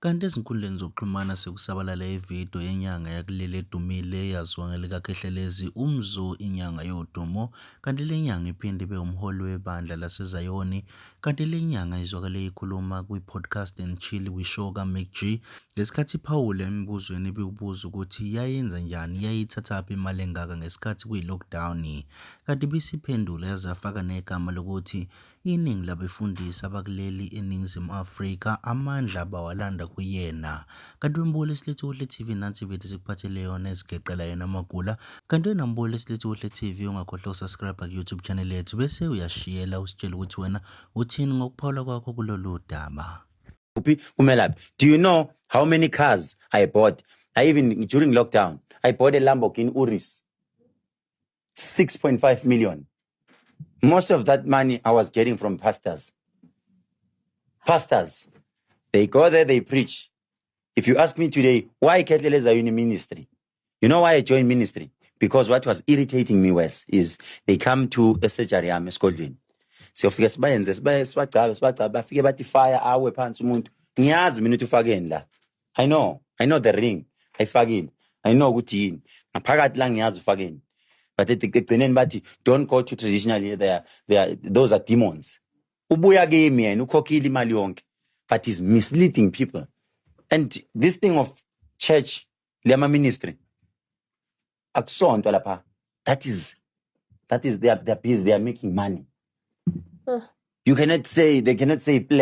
Kanti ezinkundleni zokuxhumana sekusabalala ividiyo yenyanga yakuleli edumile eyaziwa ngelikaKhehlelezi umzu inyanga yodumo, kanti le nyanga iphinde ibe umholi webandla laseZayoni, kanti le nyanga izwakale ikhuluma kwi-podcast and chill kusho kaMac G ngesikhathi iphawula emibuzweni ibiwubuza ukuthi yayenza njani, yayithathaphi imali engaka ngesikhathi kuyi-lockdown, kanti bisiphendula yazafaka negama lokuthi iningi labefundisi abakuleli eNingizimu Afrika amandla bawalanda kuyena. Kanti wembulo esilethu uKhehlelezi TV nansi ividiyo sikuphathele yona esigeqela yena amagula. Kanti wena mbulo esilethu uKhehlelezi TV ungakhohlwa usubscribe ku-YouTube channel yethu bese uyashiyela usitshela ukuthi wena uthini ngokuphawula kwakho kulolu daba. Do you know how many cars I bought? Even during lockdown, I bought a Lamborghini Urus, 6.5 million. Most of that money I was getting from pastors. Pastors, they go there, they preach. If you ask me today, why uKhehlelezi are in ministry? You know why I joined ministry? Because what was irritating me is they come to a surgery yami esikolweni. Siyofika sibayenze sibagcabe bafike bathi fire awe phansi umuntu. Ngiyazi mina ukuthi ufakeni la. I know the ring. Ayifakile. I know ukuthi yini. Ngaphakathi la ngiyazi ufakeni. But ekugcineni bathi don't go to traditional, those are demons. Ubuya kimi yena ukhokhile imali yonke, but he's misleading people. And this thing of church, lema ministry, akusonto lapha. That is their busy, they are making money. They cannot say play.